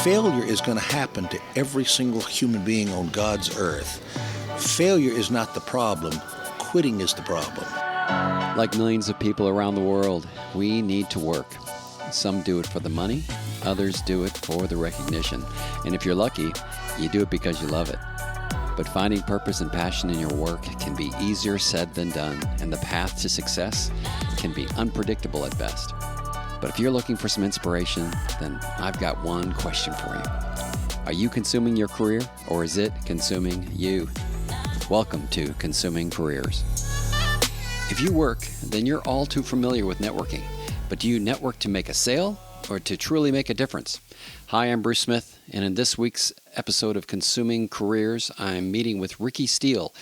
Failure is going to happen to every single human being on God's earth. Failure is not the problem. Quitting is the problem. Like millions of people around the world, we need to work. Some do it for the money, others do it for the recognition. And if you're lucky, you do it because you love it. But finding purpose and passion in your work can be easier said than done, and the path to success can be unpredictable at best. But if you're looking for some inspiration, then I've got one question for you. Are you consuming your career, or is it consuming you? Welcome to Consuming Careers. If you work, then you're all too familiar with networking. But do you network to make a sale or to truly make a difference? Hi, I'm Bruce Smith, and in this week's episode of Consuming Careers, I'm meeting with Ricky Steele,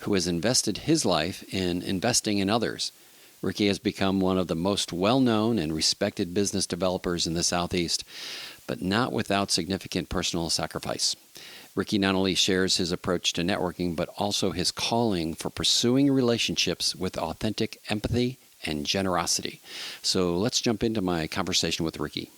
who has invested his life in investing in others. Ricky has become one of the most well-known and respected business developers in the Southeast, but not without significant personal sacrifice. Ricky not only shares his approach to networking, but also his calling for pursuing relationships with authentic empathy and generosity. So let's jump into my conversation with Ricky.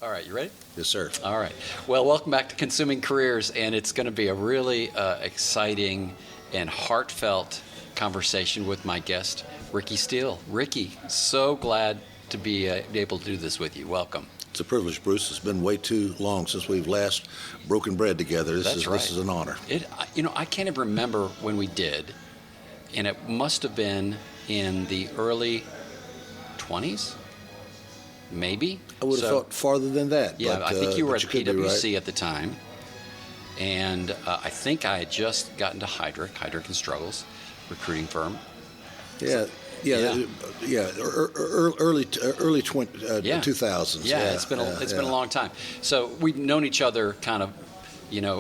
All right, you ready? Yes, sir. All right. Well, welcome back to Consuming Careers, and it's going to be a really exciting and heartfelt conversation with my guest, Ricky Steele. Ricky, so glad to be able to do this with you. Welcome. It's a privilege, Bruce. It's been way too long since we've last broken bread together. This is an honor. I can't even remember when we did, and it must have been in the early 20s, maybe. I would have thought farther than that. Yeah, but, I think you were at PwC right. at the time, and I think I had just gotten to Heidrick & Struggles, recruiting firm. Yeah. Early 2000s. Yeah, it's been a long time. So we've known each other kind of,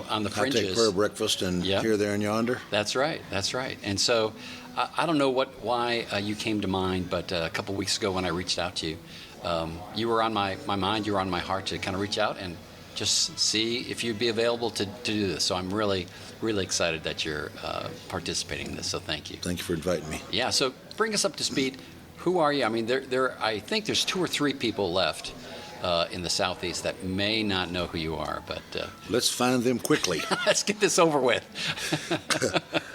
on the fringes. I take prayer breakfast and here, there, and yonder. That's right. And so I don't know why you came to mind, but a couple weeks ago when I reached out to you, you were on my mind, you were on my heart to kind of reach out and just see if you'd be available to do this. So I'm really, really excited that you're participating in this. So thank you. Thank you for inviting me. Yeah. So bring us up to speed. Who are you? I mean, I think there's 2 or 3 people left in the Southeast that may not know who you are, but let's find them quickly. Let's get this over with.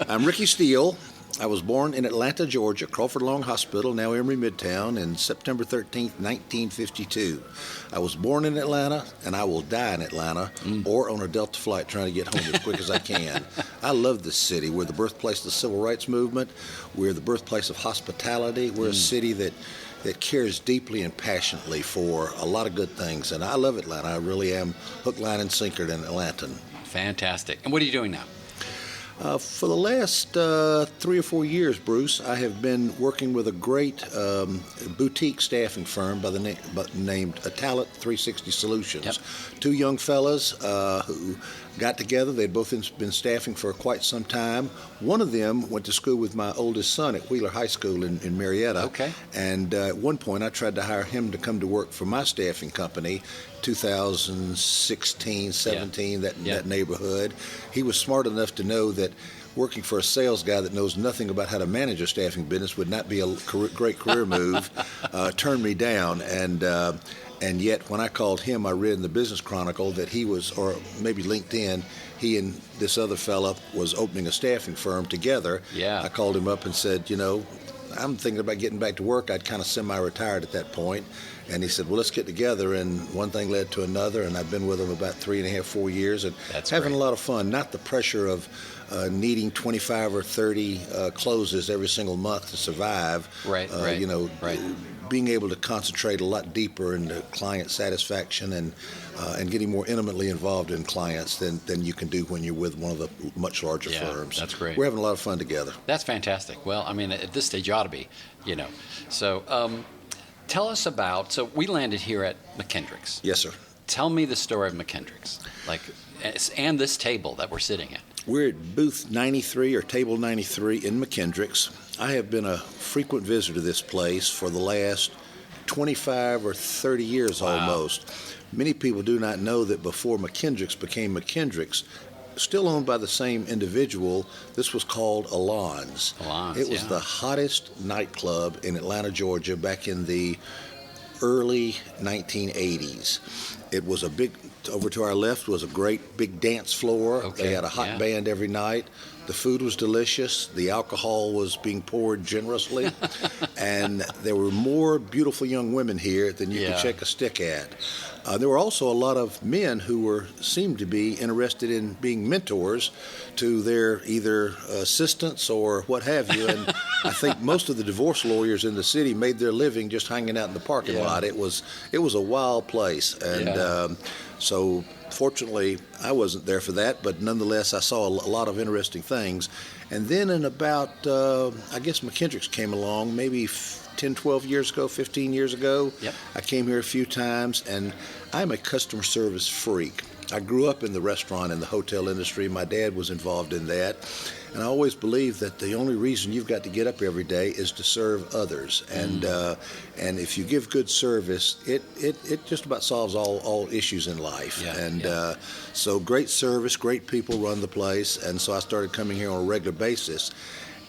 I'm Ricky Steele. I was born in Atlanta, Georgia, Crawford Long Hospital, now Emory Midtown, in September 13th, 1952. I was born in Atlanta, and I will die in Atlanta or on a Delta flight trying to get home as quick as I can. I love this city. We're the birthplace of the Civil Rights Movement. We're the birthplace of hospitality. We're a city that cares deeply and passionately for a lot of good things, and I love Atlanta. I really am hook, line, and sinker in Atlantan. Fantastic. And what are you doing now? For the last 3 or 4 years, Bruce, I have been working with a great boutique staffing firm named Talent 360 Solutions. Yep. 2 young fellas who got together. They'd both been staffing for quite some time. One of them went to school with my oldest son at Wheeler High School in Marietta. Okay. And at one point, I tried to hire him to come to work for my staffing company, 2016, 17, that neighborhood. He was smart enough to know that working for a sales guy that knows nothing about how to manage a staffing business would not be a great career move. Turned me down, and yet when I called him, I read in the Business Chronicle that he was, or maybe LinkedIn, he and this other fella was opening a staffing firm together. Yeah. I called him up and said, I'm thinking about getting back to work. I'd kind of semi-retired at that point. And he said, well, let's get together. And one thing led to another. And I've been with him about 3.5, 4 years and having a lot of fun. Not the pressure of needing 25 or 30 closes every single month to survive. Right. Being able to concentrate a lot deeper into client satisfaction and getting more intimately involved in clients than you can do when you're with one of the much larger firms. That's great. We're having a lot of fun together. That's fantastic. Well, I mean, at this stage, you ought to be, So tell us so we landed here at McKendrick's. Yes, sir. Tell me the story of McKendrick's, and this table that we're sitting at. We're at booth 93 or table 93 in McKendrick's. I have been a frequent visitor to this place for the last 25 or 30 years almost. Many people do not know that before McKendrick's became McKendrick's, still owned by the same individual, this was called Alon's. Alon's, it was the hottest nightclub in Atlanta, Georgia back in the early 1980s. It was a big, over to our left was a great big dance floor. Okay, They had a hot band every night. The food was delicious. The alcohol was being poured generously. And there were more beautiful young women here than you could shake a stick at. There were also a lot of men who seemed to be interested in being mentors to their either assistants or what have you. And I think most of the divorce lawyers in the city made their living just hanging out in the parking lot. It was a wild place. And so fortunately, I wasn't there for that, but nonetheless, I saw a lot of interesting things. And then in about, I guess McKendrick's came along maybe 10, 12 years ago, 15 years ago. Yep. I came here a few times, and I'm a customer service freak. I grew up in the restaurant and the hotel industry. My dad was involved in that. And I always believe that the only reason you've got to get up every day is to serve others. And if you give good service, it just about solves all issues in life. So great service, great people run the place. And so I started coming here on a regular basis.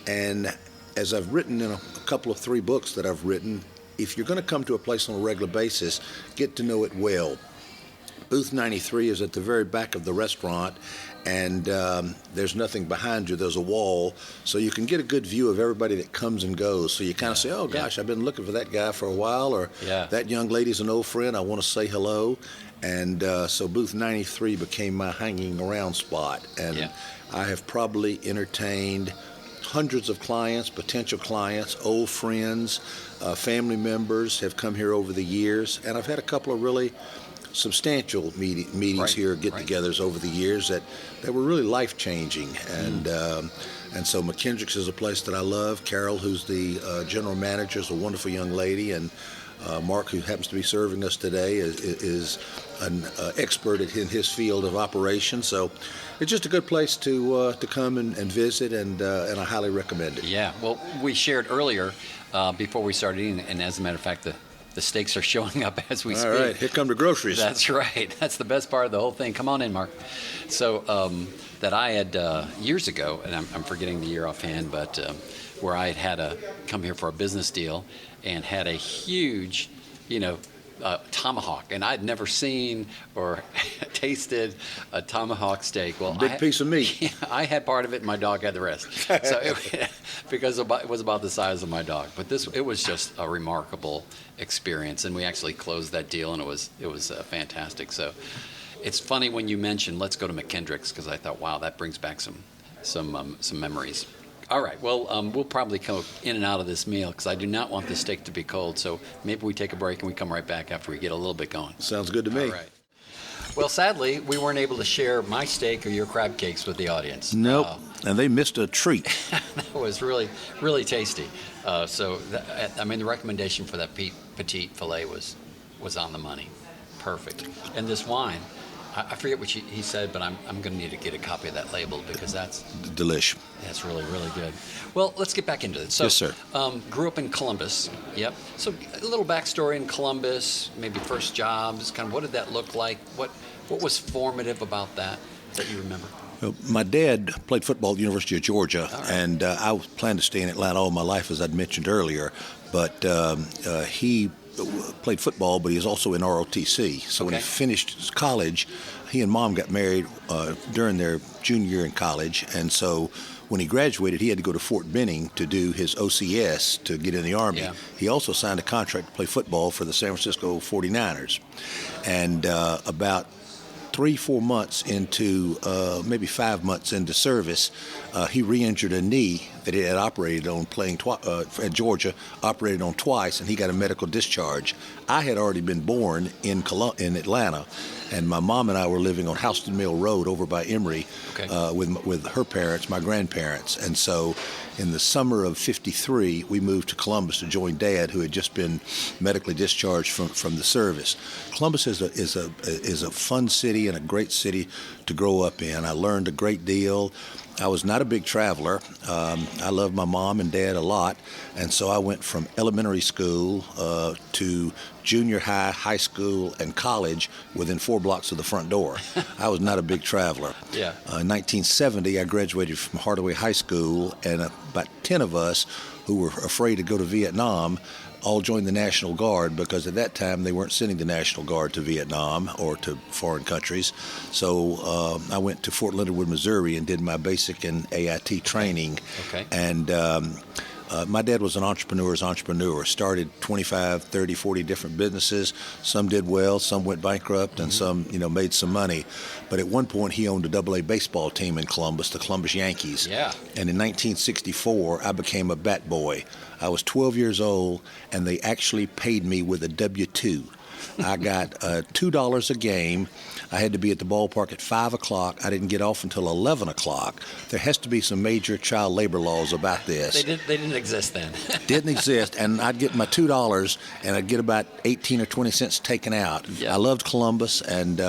And as I've written in a couple of 3 books that I've written, if you're going to come to a place on a regular basis, get to know it well. Booth 93 is at the very back of the restaurant, and there's nothing behind you. There's a wall, so you can get a good view of everybody that comes and goes. So you kind of say, oh, gosh, I've been looking for that guy for a while, or that young lady's an old friend. I want to say hello. And so Booth 93 became my hanging around spot. And I have probably entertained hundreds of clients, potential clients, old friends, family members have come here over the years. And I've had a couple of really substantial meetings here, get-togethers over the years that were really life-changing. And so McKendrick's is a place that I love. Carol, who's the general manager, is a wonderful young lady, and Mark, who happens to be serving us today, is an expert in his field of operation. So it's just a good place to come and visit, and I highly recommend it. Yeah, well, we shared earlier before we started eating, and as a matter of fact, the steaks are showing up as we speak. All right, here come the groceries. That's right. That's the best part of the whole thing. Come on in, Mark. So that I had years ago, and I'm forgetting the year offhand, but where I had to come here for a business deal and had a huge, tomahawk, and I'd never seen or tasted a tomahawk steak. Well, big piece of meat. Yeah, I had part of it, and my dog had the rest. So because it was about the size of my dog. But it was just a remarkable experience, and we actually closed that deal, and it was fantastic. So it's funny when you mentioned let's go to McKendrick's, because I thought, wow, that brings back some memories. All right, well, we'll probably come in and out of this meal because I do not want the steak to be cold. So maybe we take a break and we come right back after we get a little bit going. Sounds good to me. All right. Well, sadly, we weren't able to share my steak or your crab cakes with the audience. Nope, and they missed a treat. That was really, really tasty. The recommendation for that petite filet was on the money. Perfect. And this wine, I forget what he said, but I'm going to need to get a copy of that label because that's delish. That's really, really good. Well, let's get back into it. So, yes, sir. Grew up in Columbus. Yep. So a little backstory in Columbus, maybe first jobs, kind of what did that look like? What was formative about that you remember? Well, my dad played football at the University of Georgia, and I planned to stay in Atlanta all my life, as I'd mentioned earlier. But he played football, but he was also in ROTC. So when he finished college, he and Mom got married during their junior year in college. And so when he graduated, he had to go to Fort Benning to do his OCS to get in the Army. Yeah. He also signed a contract to play football for the San Francisco 49ers. And about 3-4 months into, maybe 5 months into service, he re-injured a knee that he had operated on playing at Georgia, operated on twice, and he got a medical discharge. I had already been born in Atlanta, and my mom and I were living on Houston Mill Road over by Emory with her parents, my grandparents. And so in the summer of '53, we moved to Columbus to join Dad, who had just been medically discharged from the service. Columbus is a fun city and a great city to grow up in. I learned a great deal. I was not a big traveler. I loved my mom and dad a lot, and so I went from elementary school to junior high, high school, and college within 4 blocks of the front door. I was not a big traveler. Yeah. In 1970, I graduated from Hardaway High School, and about 10 of us who were afraid to go to Vietnam all joined the National Guard, because at that time they weren't sending the National Guard to Vietnam or to foreign countries. So I went to Fort Leonard Wood, Missouri, and did my basic and AIT training. Okay. And my dad was an entrepreneur, started 25, 30, 40 different businesses. Some did well, some went bankrupt, and some, made some money. But at one point, he owned a AA baseball team in Columbus, the Columbus Yankees. Yeah. And in 1964, I became a bat boy. I was 12 years old, and they actually paid me with a W-2. I got $2 a game. I had to be at the ballpark at 5 o'clock. I didn't get off until 11 o'clock. There has to be some major child labor laws about this. They didn't exist then. Didn't exist, and I'd get my $2, and I'd get about 18 or 20 cents taken out. Yeah. I loved Columbus, and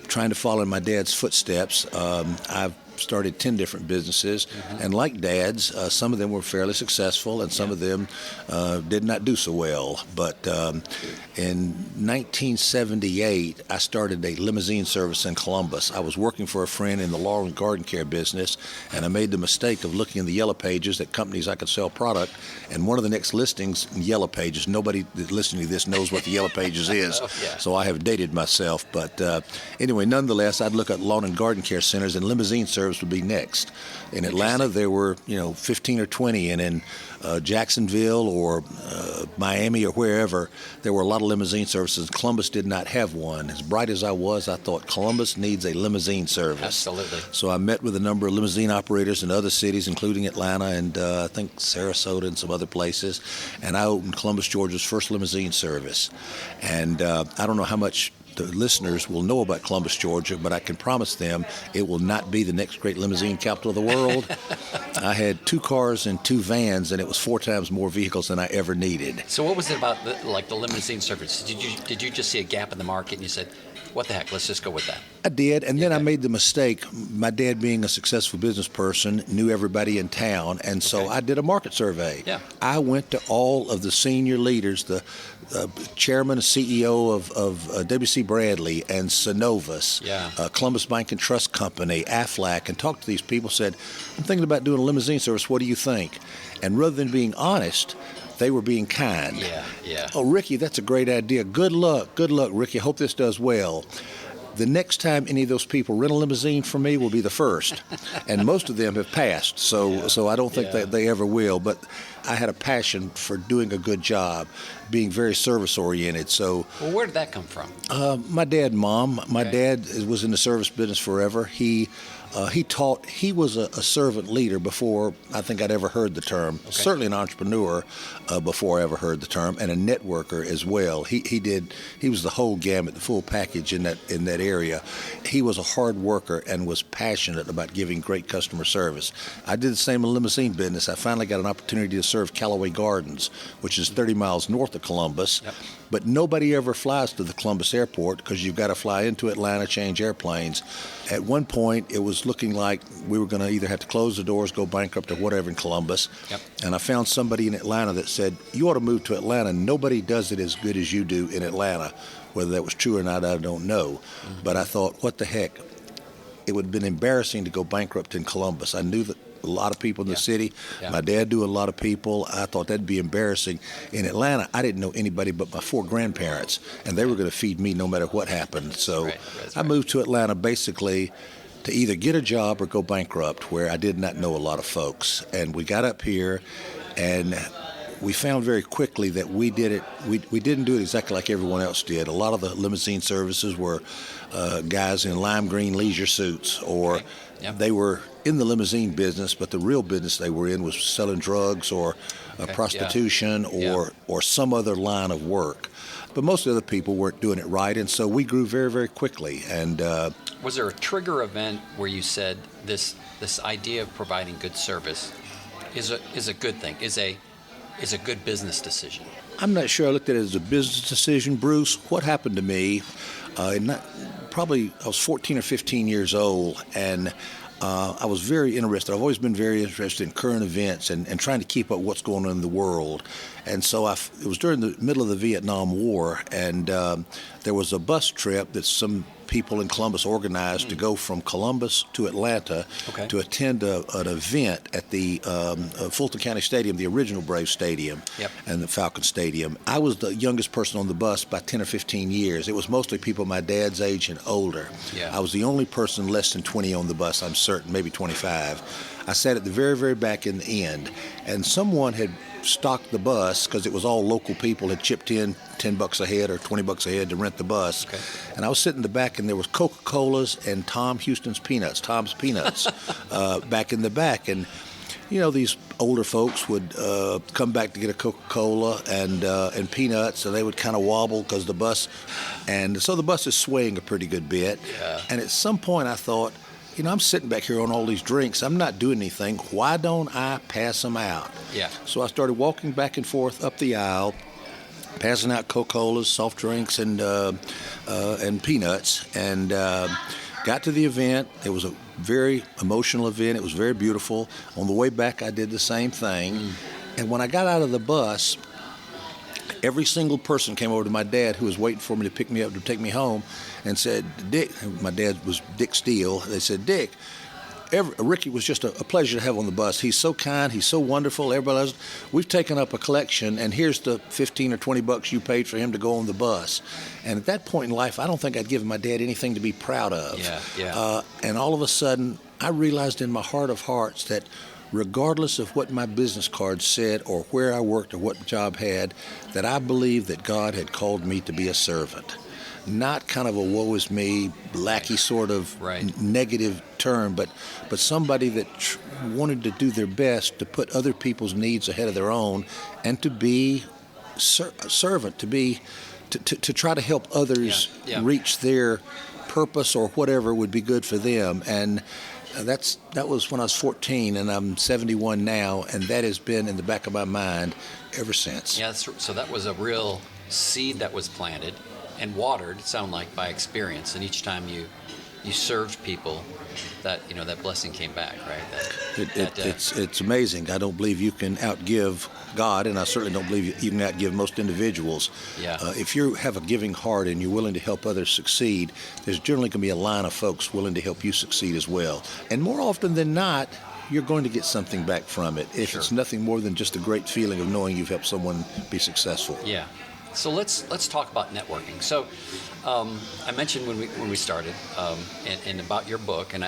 trying to follow in my dad's footsteps. I've started 10 different businesses, and like Dad's, some of them were fairly successful, and some of them did not do so well. But in 1978, I started a limousine service in Columbus. I was working for a friend in the lawn and garden care business, and I made the mistake of looking in the Yellow Pages at companies I could sell product, and one of the next listings in Yellow Pages, nobody that's listening to this knows what the Yellow Pages is, so I have dated myself. But anyway, nonetheless, I'd look at lawn and garden care centers, and limousine service would be next. In Atlanta, there were 15 or 20, and in Jacksonville or Miami or wherever, there were a lot of limousine services. Columbus did not have one. As bright as I was, I thought Columbus needs a limousine service. Absolutely. So I met with a number of limousine operators in other cities, including Atlanta and I think Sarasota and some other places, and I opened Columbus, Georgia's first limousine service. And I don't know how much the listeners will know about Columbus, Georgia, but I can promise them it will not be the next great limousine capital of the world. I had 2 cars and 2 vans, and it was 4 times more vehicles than I ever needed. So what was it about the limousine service? Did you just see a gap in the market and you said, what the heck, let's just go with that? I did, and then I made the mistake. My dad, being a successful business person, knew everybody in town, and so I did a market survey. Yeah. I went to all of the senior leaders, the chairman and CEO of W.C. Bradley and Synovus, Columbus Bank and Trust Company, Aflac, and talked to these people, said, I'm thinking about doing a limousine service. What do you think? And rather than being honest, they were being kind. Yeah. Oh, Ricky, that's a great idea. Good luck, Ricky. I hope this does well. The next time any of those people rent a limousine from me will be the first. And most of them have passed, so I don't think that they ever will. But I had a passion for doing a good job, being very service-oriented. So, well, where did that come from? My dad and Mom. My dad was in the service business forever. He was a servant leader before I think I'd ever heard the term. Certainly an entrepreneur before I ever heard the term, and a networker as well. He was the whole gamut, the full package in that area. He was a hard worker and was passionate about giving great customer service. I did the same in limousine business. I finally got an opportunity to serve Callaway Gardens, which is 30 miles north of Columbus. Yep. But nobody ever flies to the Columbus airport because you've got to fly into Atlanta, change airplanes. At one point, it was looking like we were going to either have to close the doors, go bankrupt, or whatever in Columbus. Yep. And I found somebody in Atlanta that said, you ought to move to Atlanta. Nobody does it as good as you do in Atlanta. Whether that was true or not, I don't know. Mm-hmm. But I thought, what the heck? It would have been embarrassing to go bankrupt in Columbus. I knew that a lot of people in the city. Yeah. My dad knew a lot of people. I thought that'd be embarrassing. In Atlanta, I didn't know anybody but my 4 grandparents, and they were going to feed me no matter what happened. So I moved to Atlanta basically to either get a job or go bankrupt, where I did not know a lot of folks. And we got up here, and we found very quickly that we didn't do it exactly like everyone else did. A lot of the limousine services were guys in lime green leisure suits, or they were in the limousine business, but the real business they were in was selling drugs or prostitution or some other line of work. But most of the other people weren't doing it right, and so we grew very, very quickly. And was there a trigger event where you said this idea of providing good service is a good thing, is a good business decision? I'm not sure I looked at it as a business decision, Bruce. What happened to me, I was 14 or 15 years old, and I was very interested. I've always been very interested in current events and trying to keep up what's going on in the world. And so it was during the middle of the Vietnam War, and there was a bus trip that some people in Columbus organized to go from Columbus to Atlanta to attend an event at the Fulton County Stadium, the original Braves Stadium, and the Falcon Stadium. I was the youngest person on the bus by 10 or 15 years. It was mostly people my dad's age and older. I was the only person less than 20 on the bus, I'm certain, maybe 25. I sat at the very, very back in the end, and someone had stocked the bus because it was all local people, had chipped in $10 a head or $20 a head to rent the bus. And I was sitting in the back, and there was Coca-Colas and Tom's Peanuts back in the back. And you know, these older folks would come back to get a Coca-Cola and peanuts, and they would kind of wobble because the bus, and so the bus is swaying a pretty good bit. And at some point I thought, you know, I'm sitting back here on all these drinks. I'm not doing anything. Why don't I pass them out? So I started walking back and forth up the aisle, passing out Coca-Colas, soft drinks, and peanuts, and got to the event. It was a very emotional event. It was very beautiful. On the way back, I did the same thing. And when I got out of the bus, every single person came over to my dad, who was waiting for me to pick me up to take me home, and said, Dick, my dad was Rick Steele. They said, Dick, Ricky was just a pleasure to have on the bus. He's so kind. He's so wonderful. Everybody else, we've taken up a collection, and here's the $15 or $20 you paid for him to go on the bus. And at that point in life, I don't think I'd given my dad anything to be proud of. And all of a sudden, I realized in my heart of hearts that regardless of what my business card said or where I worked or what job I had, that I believed that God had called me to be a servant. Not kind of a woe is me, lackey sort of negative term, but somebody that wanted to do their best to put other people's needs ahead of their own, and to be a servant, to try to help others reach their purpose or whatever would be good for them. And that was when I was 14, and I'm 71 now, and that has been in the back of my mind ever since. So that was a real seed that was planted and watered, sound like, by experience, and each time you served people, that blessing came back, right? It's amazing. I don't believe you can outgive God, and I certainly don't believe you can outgive most individuals. If you have a giving heart and you're willing to help others succeed, there's generally going to be a line of folks willing to help you succeed as well. And more often than not, you're going to get something back from it, if it's nothing more than just a great feeling of knowing you've helped someone be successful. So let's talk about networking. So I mentioned when we started and about your book, and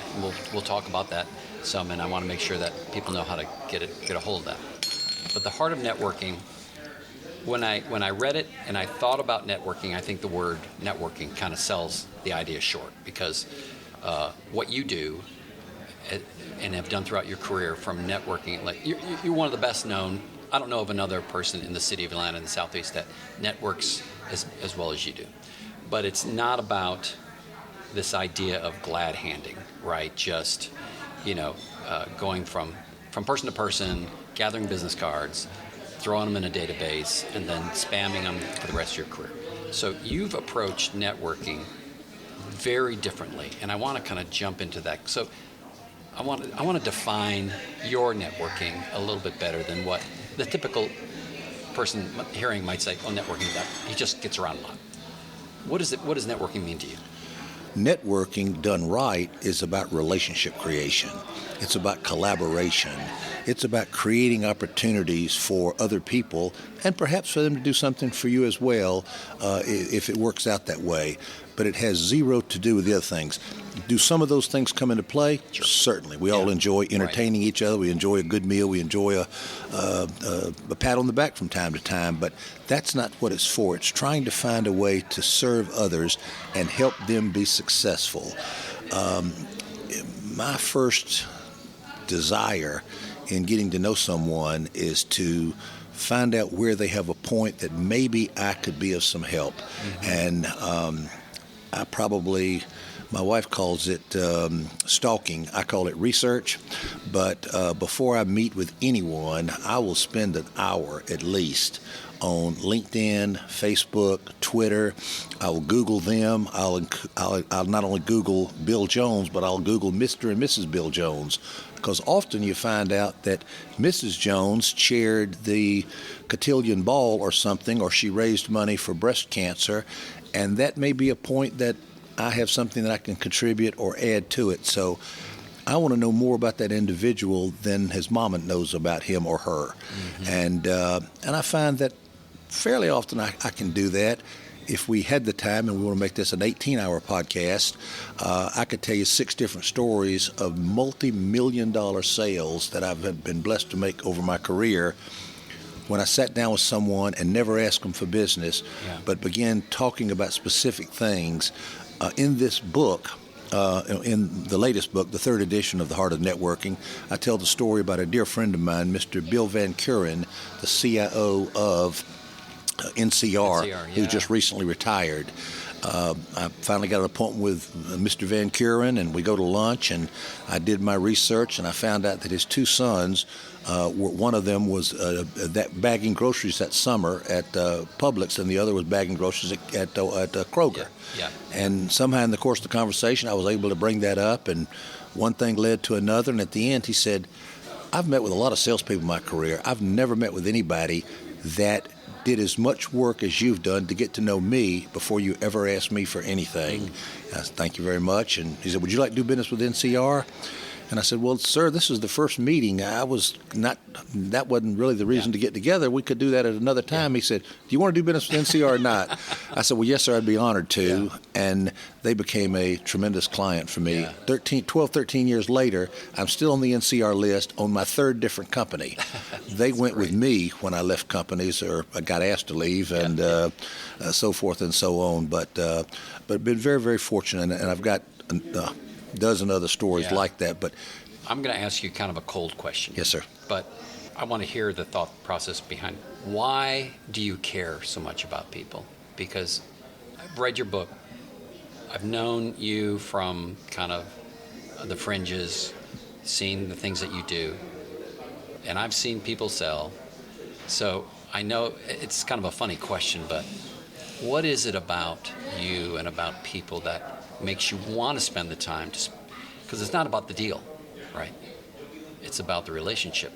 we'll talk about that some, and I want to make sure that people know how to get a hold of that. But the heart of networking, when I read it and I thought about networking, I think the word networking kind of sells the idea short, because what you do and have done throughout your career from networking, like you're one of the best known. I don't know of another person in the city of Atlanta in the Southeast that networks as well as you do. But it's not about this idea of glad handing, right? Just, going from person to person, gathering business cards, throwing them in a database, and then spamming them for the rest of your career. So you've approached networking very differently, and I want to kind of jump into that. So I want to define your networking a little bit better than what the typical person hearing might say, networking, that he just gets around a lot. What does networking mean to you? Networking done right is about relationship creation. It's about collaboration. It's about creating opportunities for other people, and perhaps for them to do something for you as well, if it works out that way. But it has zero to do with the other things. Do some of those things come into play? Sure. Certainly. We all enjoy entertaining each other. We enjoy a good meal. We enjoy a pat on the back from time to time. But that's not what it's for. It's trying to find a way to serve others and help them be successful. My first desire in getting to know someone is to find out where they have a point that maybe I could be of some help. And my wife calls it stalking. I call it research. But before I meet with anyone, I will spend an hour at least on LinkedIn, Facebook, Twitter. I will Google them. I'll not only Google Bill Jones, but I'll Google Mr. and Mrs. Bill Jones, because often you find out that Mrs. Jones chaired the cotillion ball or something, or she raised money for breast cancer, and that may be a point that I have something that I can contribute or add to it. So I want to know more about that individual than his mama knows about him or her. And I find that fairly often I can do that. If we had the time and we want to make this an 18-hour podcast, I could tell you 6 different stories of multi-million-dollar sales that I've been blessed to make over my career when I sat down with someone and never asked them for business, but began talking about specific things. In this book, in the latest book, the 3rd edition of The Heart of Networking, I tell the story about a dear friend of mine, Mr. Bill Van Kuren, the CIO of NCR, who just recently retired. I finally got an appointment with Mr. Van Kuren, and we go to lunch, and I did my research, and I found out that his 2 sons, one of them was that bagging groceries that summer at Publix, and the other was bagging groceries at Kroger. And somehow in the course of the conversation, I was able to bring that up, and one thing led to another, and at the end he said, I've met with a lot of salespeople in my career. I've never met with anybody that did as much work as you've done to get to know me before you ever asked me for anything. I said, thank you very much. And he said, would you like to do business with NCR? And I said, well, sir, this is the first meeting. That wasn't really the reason to get together. We could do that at another time. He said, do you want to do business with NCR or not? I said, well, yes, sir, I'd be honored to. And they became a tremendous client for me. 12, 13 years later, I'm still on the NCR list on my 3rd different company. They went with me when I left companies or I got asked to leave and so forth and so on. But been very, very fortunate, and I've got dozen other stories like that. But I'm going to ask you kind of a cold question. Yes, sir. But I want to hear the thought process behind why do you care so much about people? Because I've read your book. I've known you from kind of the fringes, seen the things that you do, and I've seen people sell. So I know it's kind of a funny question, but what is it about you and about people that makes you want to spend the time to, because it's not about the deal, right? It's about the relationship.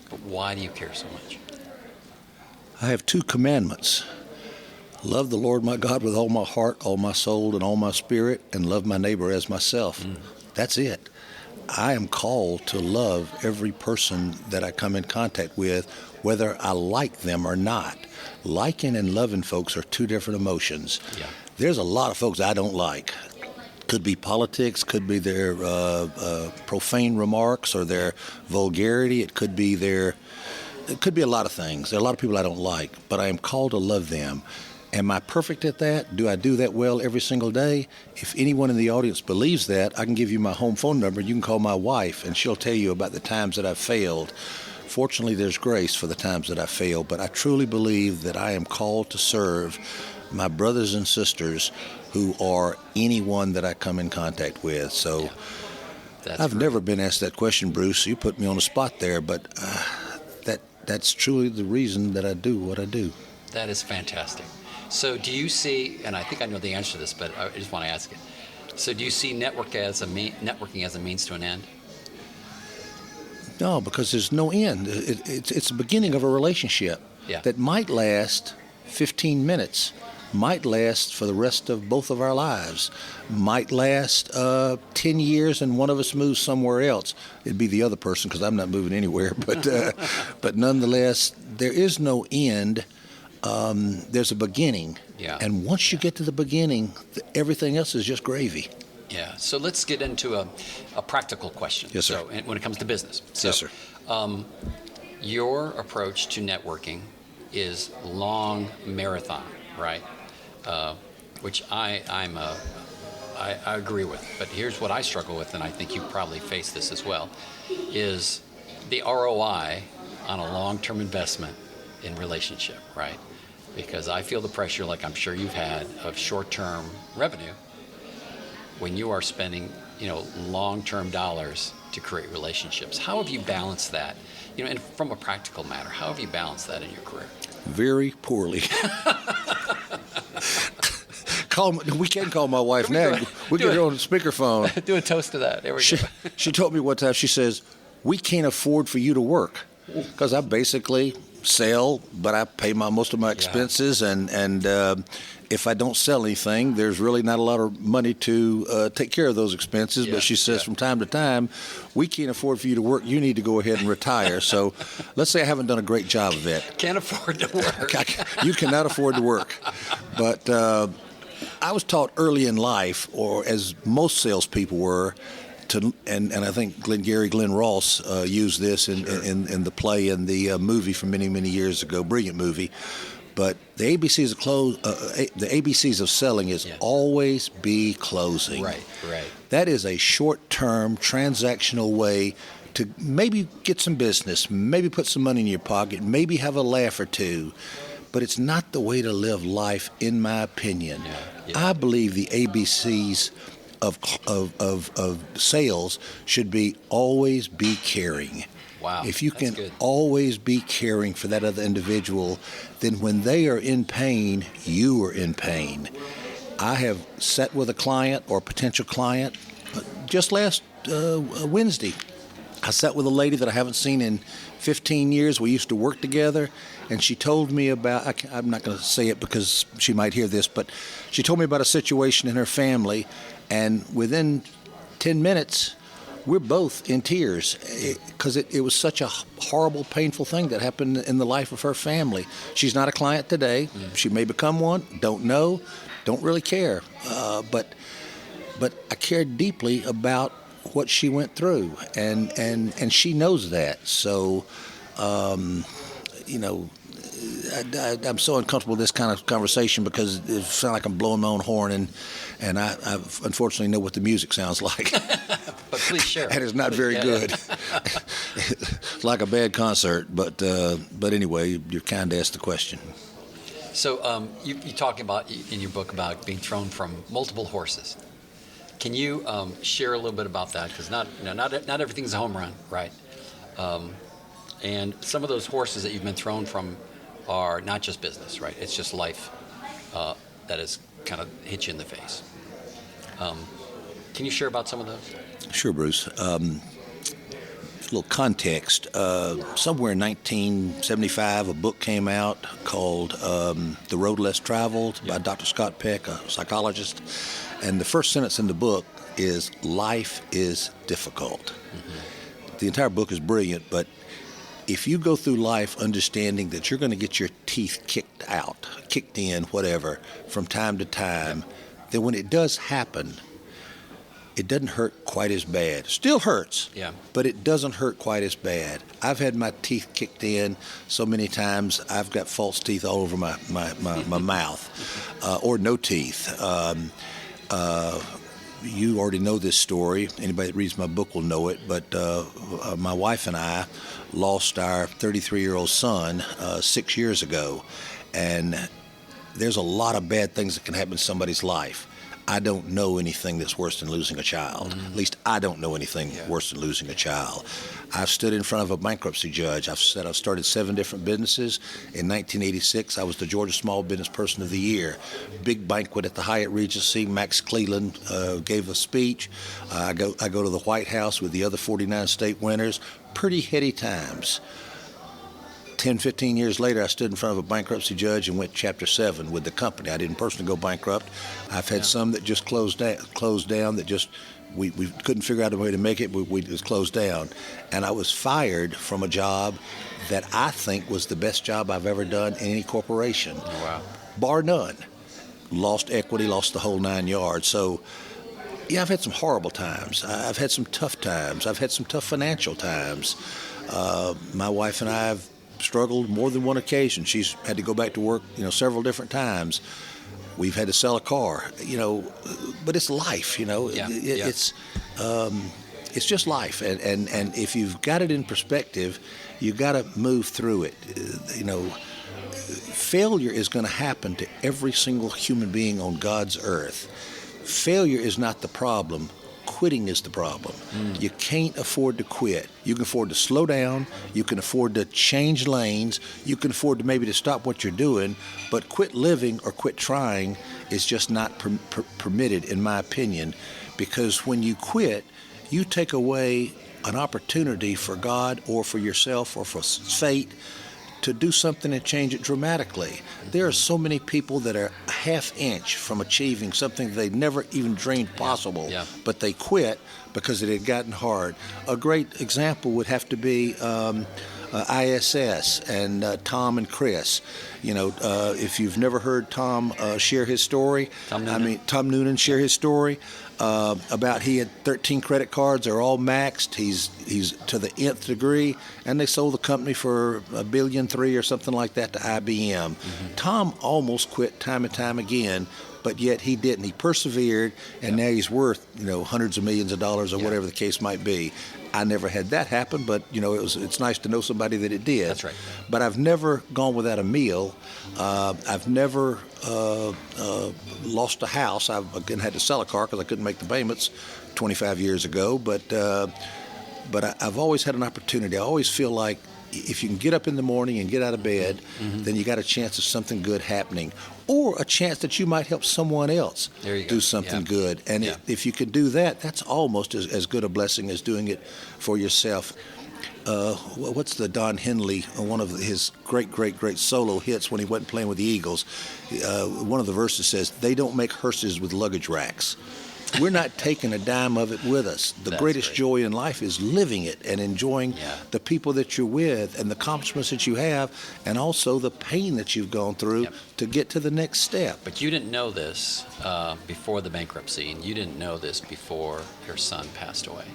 But why do you care so much? I have 2 commandments. Love the Lord my God with all my heart, all my soul, and all my spirit, and love my neighbor as myself. That's it. I am called to love every person that I come in contact with, whether I like them or not. Liking and loving folks are 2 different emotions. There's a lot of folks I don't like. Could be politics, could be their profane remarks or their vulgarity. It could be a lot of things. There are a lot of people I don't like, but I am called to love them. Am I perfect at that? Do I do that well every single day? If anyone in the audience believes that, I can give you my home phone number. You can call my wife, and she'll tell you about the times that I've failed. Fortunately, there's grace for the times that I failed, but I truly believe that I am called to serve my brothers and sisters who are anyone that I come in contact with. So I've never been asked that question, Bruce. You put me on the spot there, but that's truly the reason that I do what I do. That is fantastic. So do you see, and I think I know the answer to this, but I just want to ask it. So do you see networking as a means to an end? No, because there's no end. It's the beginning of a relationship that might last 15 minutes, might last for the rest of both of our lives, might last 10 years and one of us moves somewhere else. It'd be the other person because I'm not moving anywhere. But nonetheless, there is no end. There's a beginning. And once you get to the beginning, everything else is just gravy. Yeah. So let's get into a practical question. Yes, sir. So when it comes to business. So, yes, sir. Your approach to networking is long marathon, right? Which I agree with. But here's what I struggle with, and I think you probably face this as well, is the ROI on a long-term investment in relationship, right? Because I feel the pressure, like I'm sure you've had, of short-term revenue when you are spending, long-term dollars to create relationships. How have you balanced that? And from a practical matter, how have you balanced that in your career? Very poorly. We can call my wife now. We get her on speakerphone. Do a toast to that. There we go. She told me one time, she says, we can't afford for you to work. Because I basically sell, but I pay most of my expenses, and if I don't sell anything, there's really not a lot of money to take care of those expenses. But she says from time to time, we can't afford for you to work. You need to go ahead and retire. So let's say I haven't done a great job of it. Can't afford to work. You cannot afford to work. But I was taught early in life, or as most salespeople were, and I think Glenn Ross used this in the play and the movie from many, many years ago, brilliant movie. But the ABCs of selling is always be closing. Right. That is a short-term transactional way to maybe get some business, maybe put some money in your pocket, maybe have a laugh or two. But it's not the way to live life, in my opinion. I believe the ABCs of sales should be always be caring. Wow. If you can always be caring for that other individual, then when they are in pain, you are in pain. I have sat with a client or potential client just last Wednesday. I sat with a lady that I haven't seen in 15 years. We used to work together, and she told me about, I'm not going to say it because she might hear this, but she told me about a situation in her family, and within 10 minutes, we're both in tears because it was such a horrible, painful thing that happened in the life of her family. She's not a client today. She may become one. Don't know. Don't really care. But I care deeply about what she went through, and she knows that. So, I'm so uncomfortable with this kind of conversation because it sounds like I'm blowing my own horn, and I unfortunately know what the music sounds like. But please share. And it's not very good. It's like a bad concert, but anyway, you're kind to ask the question. So you talk about in your book about being thrown from multiple horses. Can you share a little bit about that? Because not everything's a home run, right? And some of those horses that you've been thrown from are not just business, right? It's just life that has kind of hit you in the face. Can you share about some of those? Sure, Bruce. A little context. Somewhere in 1975, a book came out called The Road Less Traveled by Dr. Scott Peck, a psychologist. And the first sentence in the book is, life is difficult. Mm-hmm. The entire book is brilliant, but if you go through life understanding that you're going to get your teeth kicked in, whatever, from time to time, then when it does happen, it doesn't hurt quite as bad. Still hurts, but it doesn't hurt quite as bad. I've had my teeth kicked in so many times, I've got false teeth all over my mouth, or no teeth. You already know this story. Anybody that reads my book will know it, but my wife and I lost our 33-year-old son 6 years ago, and there's a lot of bad things that can happen in somebody's life. I don't know anything that's worse than losing a child. Mm-hmm. At least I don't know anything worse than losing a child. I've stood in front of a bankruptcy judge. I've started 7 different businesses. In 1986, I was the Georgia Small Business Person of the Year. Big banquet at the Hyatt Regency. Max Cleland gave a speech. I go to the White House with the other 49 state winners. Pretty heady times. 10, 15 years later, I stood in front of a bankruptcy judge and went Chapter 7 with the company. I didn't personally go bankrupt. I've had some that just closed down that just we couldn't figure out a way to make it. We just closed down. And I was fired from a job that I think was the best job I've ever done in any corporation. Oh, wow. Bar none. Lost equity, lost the whole 9 yards. So, yeah, I've had some horrible times. I've had some tough times. I've had some tough financial times. My wife and I have struggled more than one occasion. She's had to go back to work, several different times. We've had to sell a car, but it's life, It's just life, and if you've got it in perspective, you got to move through it. Failure is going to happen to every single human being on God's earth. Failure is not the problem. Quitting is the problem. You can't afford to quit. You can afford to slow down. You can afford to change lanes. You can afford to maybe to stop what you're doing, but quit living or quit trying is just not permitted, in my opinion, because when you quit, you take away an opportunity for God or for yourself or for fate to do something and change it dramatically. There are so many people that are a half inch from achieving something they never even dreamed possible, but they quit because it had gotten hard. A great example would have to be ISS and Tom and Chris. If you've never heard Tom share his story, Tom Noonan share his story about he had 13 credit cards. They're all maxed. He's to the nth degree, and they sold the company for $1.3 billion or something like that to IBM. Tom almost quit time and time again, but yet he didn't. He persevered, and now he's worth hundreds of millions of dollars or whatever the case might be. I never had that happen, but it's nice to know somebody that it did. That's right. But I've never gone without a meal. I've never lost a house. I've again had to sell a car because I couldn't make the payments 25 years ago. But I've always had an opportunity. I always feel like if you can get up in the morning and get out of bed, then you got a chance of something good happening, or a chance that you might help someone else do something good. And if you can do that, that's almost as good a blessing as doing it for yourself. What's the Don Henley, one of his great solo hits when he wasn't playing with the Eagles? One of the verses says, "They don't make hearses with luggage racks." We're not taking a dime of it with us. The greatest joy in life is living it and enjoying the people that you're with and the accomplishments that you have, and also the pain that you've gone through to get to the next step. But you didn't know this before the bankruptcy, and you didn't know this before your son passed away.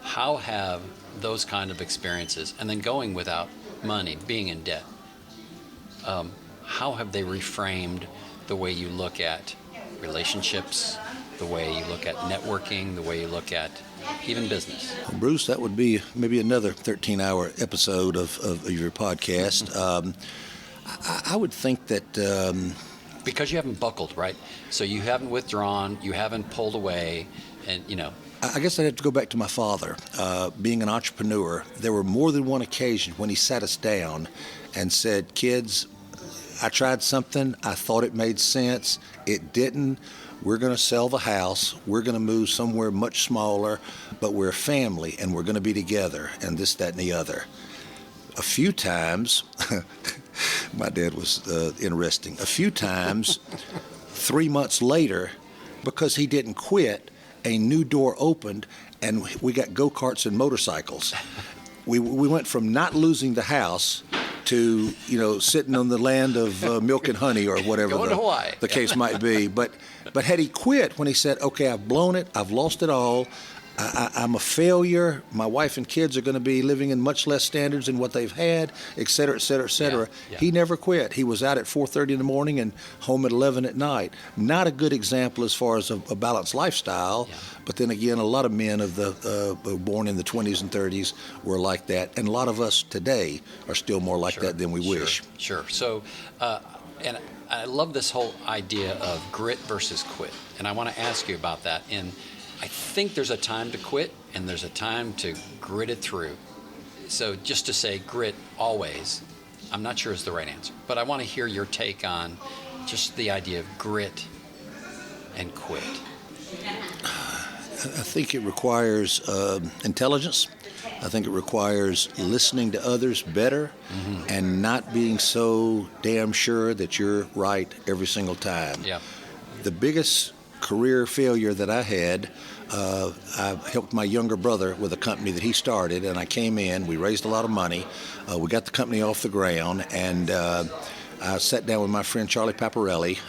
How have those kind of experiences, and then going without money, being in debt, how have they reframed the way you look at relationships, the way you look at networking, the way you look at even business? Well, Bruce, that would be maybe another 13-hour episode of your podcast. I would think that... because you haven't buckled, right? So you haven't withdrawn, you haven't pulled away, and I guess I'd have to go back to my father. Being an entrepreneur, there were more than one occasion when he sat us down and said, "Kids, I tried something. I thought it made sense. It didn't. We're going to sell the house. We're going to move somewhere much smaller, but we're a family, and we're going to be together," and this, that, and the other. A few times, my dad was interesting. A few times, 3 months later, because he didn't quit, a new door opened, and we got go-karts and motorcycles. We went from not losing the house to sitting on the land of milk and honey, or whatever the case might be. But had he quit when he said, "Okay, I've blown it, I've lost it all, I'm a failure, my wife and kids are going to be living in much less standards than what they've had, et cetera, et cetera, et cetera," he never quit. He was out at 4:30 in the morning and home at 11 at night. Not a good example as far as a balanced lifestyle, but then again, a lot of men born in the 20s and 30s were like that, and a lot of us today are still more like that than we wish. Sure. So, and I love this whole idea of grit versus quit, and I want to ask you about that. I think there's a time to quit and there's a time to grit it through. So just to say grit always, I'm not sure is the right answer. But I want to hear your take on just the idea of grit and quit. I think it requires intelligence. I think it requires listening to others better and not being so damn sure that you're right every single time. Yeah. The biggest career failure that I had, I helped my younger brother with a company that he started, and I came in, we raised a lot of money, we got the company off the ground, and I sat down with my friend Charlie Paparelli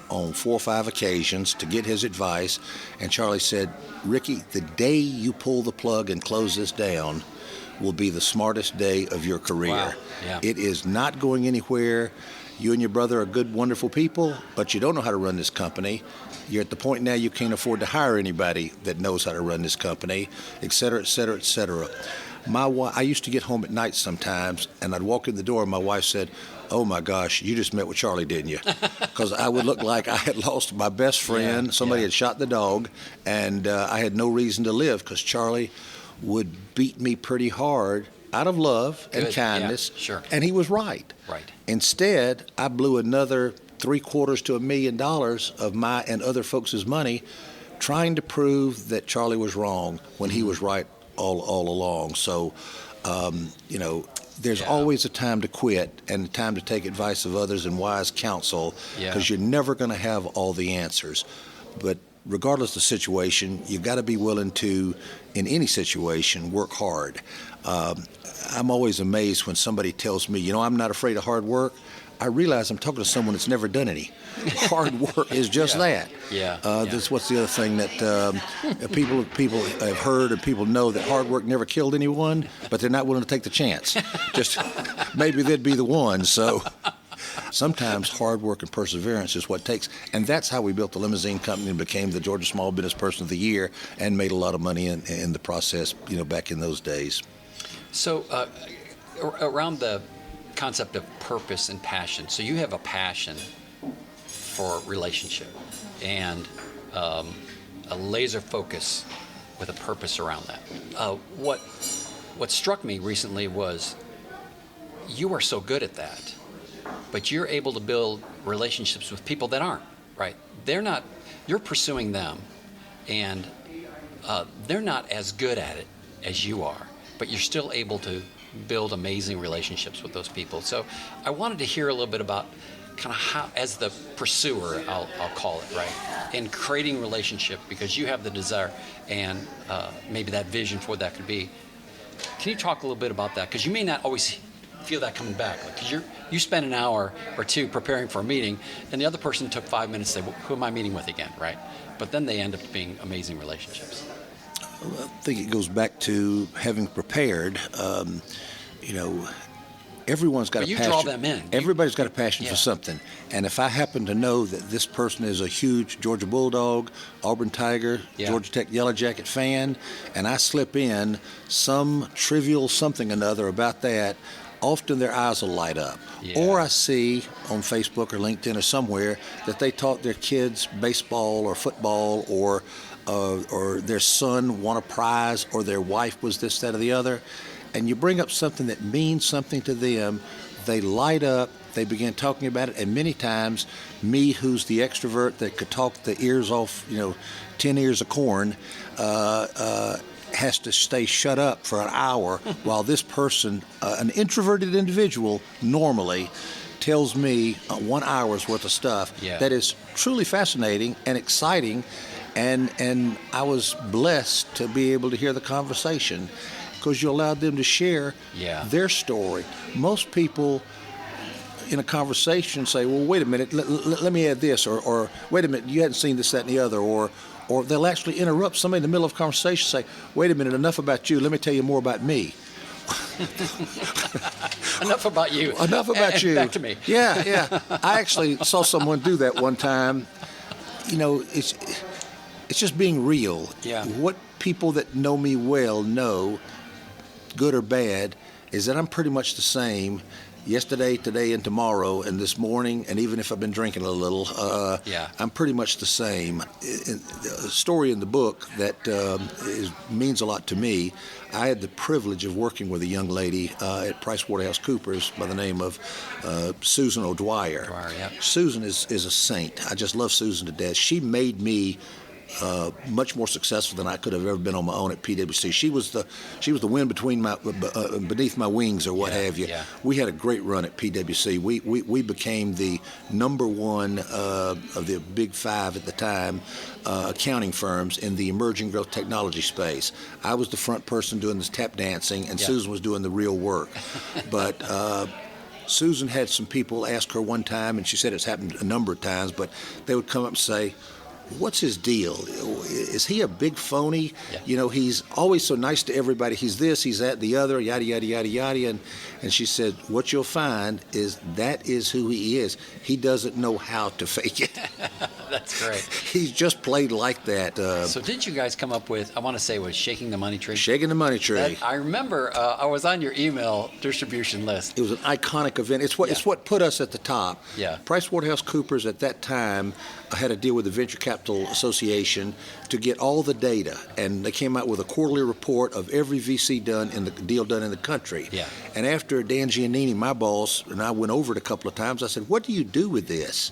on 4 or 5 occasions to get his advice, and Charlie said, "Ricky, the day you pull the plug and close this down will be the smartest day of your career. Wow. Yeah. It is not going anywhere. You and your brother are good, wonderful people, but you don't know how to run this company. You're at the point now you can't afford to hire anybody that knows how to run this company, et cetera, et cetera, et cetera." I used to get home at night sometimes, and I'd walk in the door, and my wife said, "Oh, my gosh, you just met with Charlie, didn't you?" Because I would look like I had lost my best friend. Somebody had shot the dog, and I had no reason to live because Charlie would beat me pretty hard out of love and kindness, and he was right. Right. Instead, I blew another $750,000 to $1 million of my and other folks' money trying to prove that Charlie was wrong when he was right all along. So, there's always a time to quit and a time to take advice of others and wise counsel, because you're never going to have all the answers. But regardless of the situation, you've got to be willing to, in any situation, work hard. I'm always amazed when somebody tells me, I'm not afraid of hard work. I realize I'm talking to someone that's never done any. Hard work is just that. That's what's the other thing that people have heard and people know, that hard work never killed anyone, but they're not willing to take the chance. Just maybe they'd be the one. So sometimes hard work and perseverance is what it takes. And that's how we built the limousine company and became the Georgia Small Business Person of the Year and made a lot of money in the process, back in those days. So around the concept of purpose and passion. So you have a passion for relationship and a laser focus with a purpose around that. What struck me recently was you are so good at that, but you're able to build relationships with people that aren't, right? They're not, you're pursuing them, and they're not as good at it as you are, but you're still able to build amazing relationships with those people. So I wanted to hear a little bit about kind of how, as the pursuer, I'll call it, right, in creating relationship, because you have the desire and maybe that vision for what that could be. Can you talk a little bit about that? Because you may not always feel that coming back. Because you spend an hour or two preparing for a meeting, and the other person took 5 minutes to say, well, who am I meeting with again, right? But then they end up being amazing relationships. I think it goes back to having prepared. Everyone's got a passion. You draw them in. Everybody's got a passion for something. And if I happen to know that this person is a huge Georgia Bulldog, Auburn Tiger, Georgia Tech Yellow Jacket fan, and I slip in some trivial something or another about that, often their eyes will light up. Or I see on Facebook or LinkedIn or somewhere that they taught their kids baseball or football, or their son won a prize, or their wife was this, that, or the other. And you bring up something that means something to them, they light up, they begin talking about it, and many times, me, who's the extrovert that could talk the ears off, 10 ears of corn, has to stay shut up for an hour while this person, an introverted individual, normally tells me 1 hour's worth of stuff that is truly fascinating and exciting, and I was blessed to be able to hear the conversation, because you allowed them to share their story. Most people in a conversation say, well, wait a minute, let me add this, or wait a minute, you hadn't seen this, that, and the other, or they'll actually interrupt somebody in the middle of a conversation, say, wait a minute, enough about you, let me tell you more about me. Enough about you. Enough about you. Back to me. Yeah. I actually saw someone do that one time. It's just being real. What people that know me well know, good or bad, is that I'm pretty much the same yesterday, today, and tomorrow, and this morning, and even if I've been drinking a little, I'm pretty much the same. A story in the book that means a lot to me, I had the privilege of working with a young lady at PricewaterhouseCoopers by the name of Susan O'Dwyer. Susan is a saint. I just love Susan to death. She made me much more successful than I could have ever been on my own at PwC. She was the wind between beneath my wings, or what have you. We had a great run at PwC. We became the number one of the big five at the time accounting firms in the emerging growth technology space. I was the front person doing this tap dancing, and Susan was doing the real work. But Susan had some people ask her one time, and she said it's happened a number of times, but they would come up and say, what's his deal? Is he a big phony? He's always so nice to everybody. He's this, he's that, the other, yada, yada, yada, yada. And she said, what you'll find is that is who he is. He doesn't know how to fake it. That's great. He's just played like that. So didn't you guys come up with, I want to say, was Shaking the Money Tree? Shaking the Money Tree. I remember I was on your email distribution list. It was an iconic event. It's what put us at the top. PricewaterhouseCoopers at that time had a deal with the Venture Capital Association to get all the data, and they came out with a quarterly report of every VC deal done in the country. And after Dan Giannini, my boss, and I went over it a couple of times, I said, what do you do with this?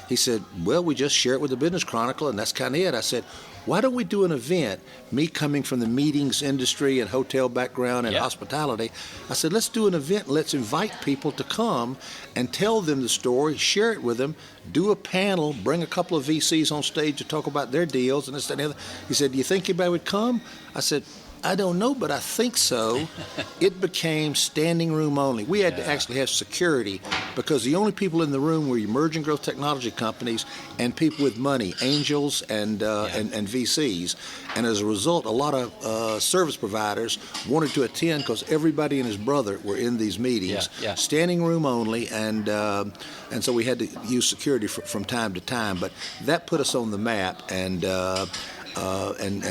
He said, well, we just share it with the Business Chronicle, and that's kind of it. I said, why don't we do an event, me coming from the meetings industry and hotel background and hospitality, I said, let's do an event, and let's invite people to come and tell them the story, share it with them, do a panel, bring a couple of VCs on stage to talk about their deals and this, that, and the other. He said, do you think anybody would come? I said, I don't know, but I think so. It became standing room only. We had to actually have security because the only people in the room were emerging growth technology companies and people with money, angels and VCs. And as a result, a lot of service providers wanted to attend because everybody and his brother were in these meetings, standing room only, and so we had to use security from time to time. But that put us on the map, and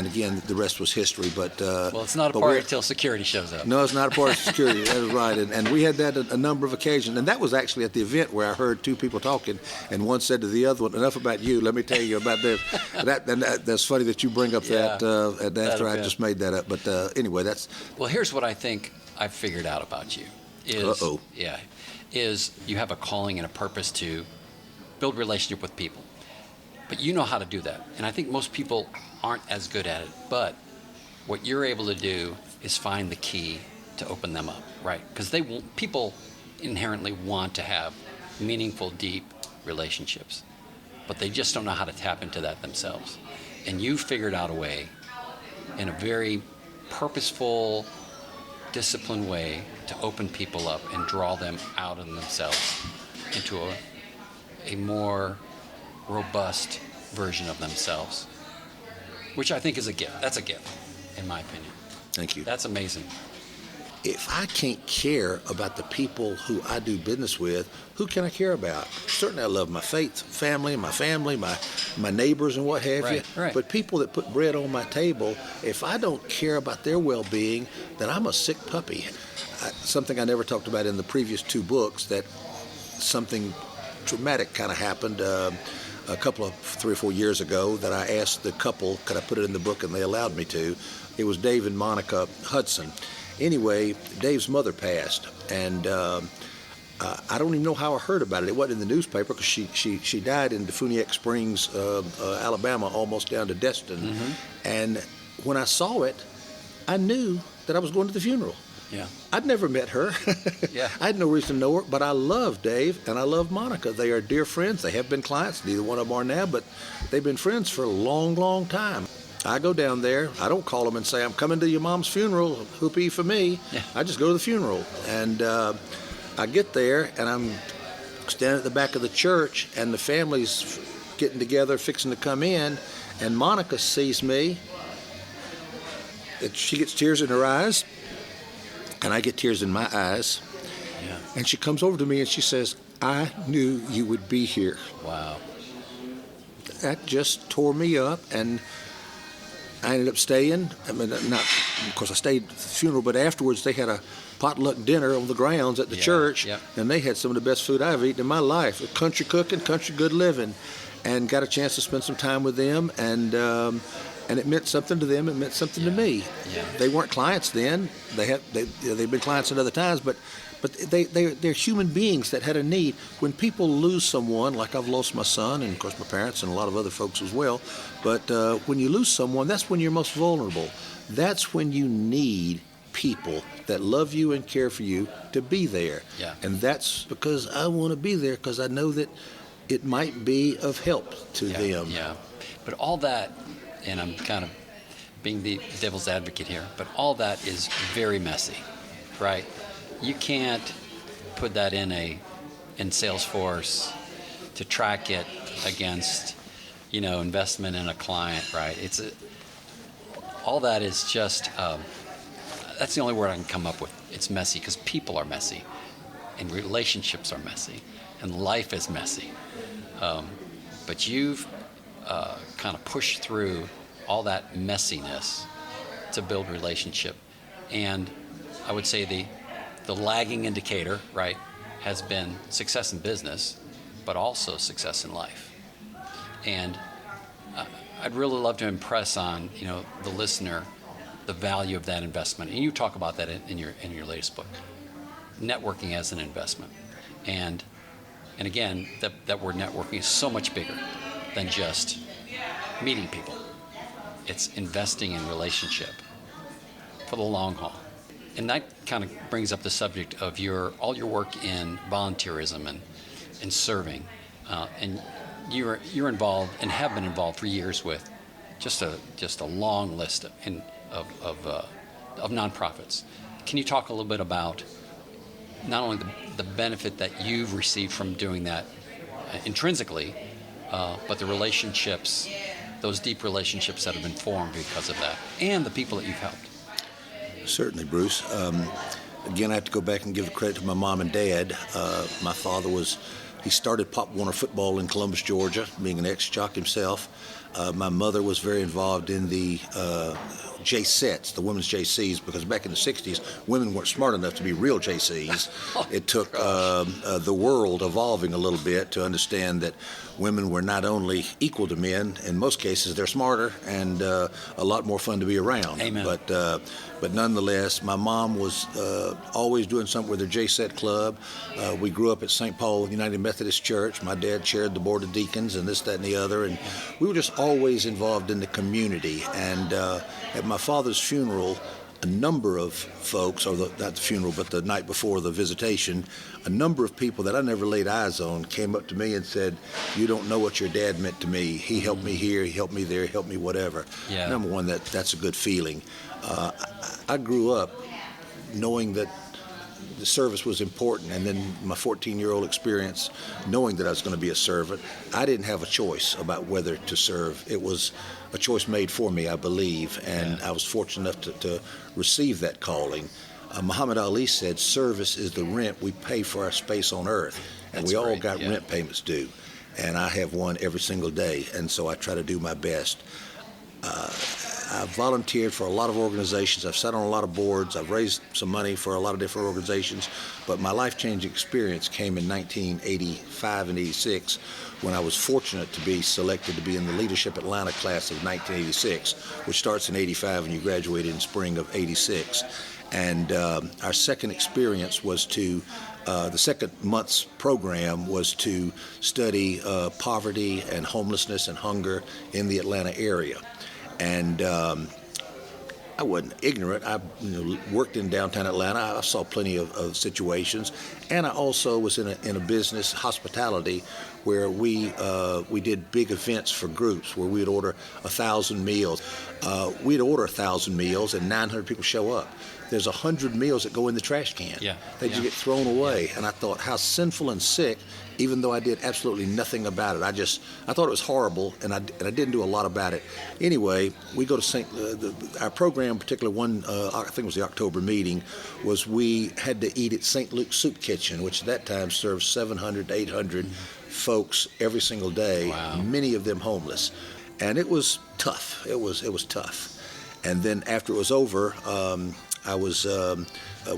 again, the rest was history. But well, it's not a party until security shows up. No, it's not a party of security. That is right. And we had that a number of occasions. And that was actually at the event where I heard two people talking, and one said to the other one, enough about you, let me tell you about this. That's funny that you bring up that after I just made that up. But anyway, that's... Well, here's what I think I've figured out about you. Is you have a calling and a purpose to build relationship with people. But you know how to do that. And I think most people aren't as good at it. But what you're able to do is find the key to open them up, right? Because people inherently want to have meaningful, deep relationships. But they just don't know how to tap into that themselves. And you figured out a way in a very purposeful, disciplined way to open people up and draw them out of themselves into a more robust version of themselves, which I think is a gift. That's a gift, in my opinion. Thank you. That's amazing. If I can't care about the people who I do business with, who can I care about? Certainly I love my family, my neighbors and what have you. Right. But people that put bread on my table, if I don't care about their well-being, then I'm a sick puppy. Something I never talked about in the previous two books, that something dramatic kind of happened a couple of 3 or 4 years ago that I asked the couple, could I put it in the book, and they allowed me to. It was Dave and Monica Hudson. Anyway, Dave's mother passed, and I don't even know how I heard about it. It wasn't in the newspaper because she died in Defuniak Springs, Alabama, almost down to Destin. Mm-hmm. And when I saw it, I knew that I was going to the funeral. Yeah. I'd never met her. I had no reason to know her, but I love Dave and I love Monica. They are dear friends. They have been clients. Neither one of them are now, but they've been friends for a long, long time. I go down there. I don't call them and say, I'm coming to your mom's funeral, whoopee for me. Yeah. I just go to the funeral. And I get there, and I'm standing at the back of the church, and the family's getting together, fixing to come in, and Monica sees me. She gets tears in her eyes. And I get tears in my eyes. Yeah. And she comes over to me and she says, I knew you would be here. Wow. That just tore me up, and I ended up staying. I mean, of course I stayed at the funeral, but afterwards they had a potluck dinner on the grounds at the church, and they had some of the best food I've eaten in my life. Country cooking, country good living, and got a chance to spend some time with them, and it meant something to them. It meant something to me. Yeah. They weren't clients then. They've been clients at other times, but they're human beings that had a need. When people lose someone, like I've lost my son, and of course my parents and a lot of other folks as well, but when you lose someone, that's when you're most vulnerable. That's when you need people that love you and care for you to be there. Yeah. And that's because I want to be there, because I know that it might be of help to them. Yeah. But all that, and I'm kind of being the devil's advocate here, but all that is very messy, right? You can't put that in Salesforce to track it against, investment in a client, right? All that is just, that's the only word I can come up with. It's messy, because people are messy, and relationships are messy, and life is messy. But you've kind of pushed through all that messiness to build relationship. And I would say the lagging indicator, right, has been success in business, but also success in life. And I'd really love to impress on, the listener, the value of that investment. And you talk about that in your latest book, networking as an investment. And And again, that word networking is so much bigger than just meeting people. It's investing in relationship for the long haul. And that kind of brings up the subject of all your work in volunteerism and serving. And you're involved and have been involved for years with just a long list of nonprofits. Can you talk a little bit about not only the benefit that you've received from doing that intrinsically, but the relationships, those deep relationships that have been formed because of that, and the people that you've helped? Certainly, Bruce. Again, I have to go back and give credit to my mom and dad. My father he started Pop Warner football in Columbus, Georgia, being an ex-jock himself. My mother was very involved in the J-sets, the women's JCs, because back in the 60s, women weren't smart enough to be real JCs. It took the world evolving a little bit to understand that women were not only equal to men, in most cases they're smarter and a lot more fun to be around. Amen. But nonetheless, my mom was always doing something with her J-set club. We grew up at St. Paul United Methodist Church. My dad chaired the board of deacons and this, that, and the other, and we were just always involved in the community. And at my father's funeral, a number of folks, not the funeral, but the night before the visitation, a number of people that I never laid eyes on came up to me and said, "You don't know what your dad meant to me. He helped me here, he helped me there, he helped me whatever." Yeah. Number one, that's a good feeling. I grew up knowing that the service was important, and then my 14-year-old experience knowing that I was going to be a servant. I didn't have a choice about whether to serve. It was a choice made for me, I believe, and I was fortunate enough to receive that calling. Muhammad Ali said, "Service is the rent we pay for our space on earth," and That's we all great, got yeah. rent payments due, and I have one every single day, and so I try to do my best. I've volunteered for a lot of organizations. I've sat on a lot of boards. I've raised some money for a lot of different organizations. But my life-changing experience came in 1985 and 86 when I was fortunate to be selected to be in the Leadership Atlanta class of 1986, which starts in 85 and you graduate in spring of 86. And our second experience was the second month's program was to study poverty and homelessness and hunger in the Atlanta area. And I wasn't ignorant. I worked in downtown Atlanta. I saw plenty of situations, and I also was in a business, hospitality, where we did big events for groups where we'd order 1,000 meals. We'd order 1,000 meals, and 900 people show up. There's 100 meals that go in the trash can. They just get thrown away. And I thought, how sinful and sick, even though I did absolutely nothing about it. I thought it was horrible, and I didn't do a lot about it. Anyway, we go to our program, particularly one, I think it was the October meeting, was we had to eat at St. Luke's Soup Kitchen, which at that time served 700 to 800 folks every single day, many of them homeless. And it was tough. It was tough. And then after it was over,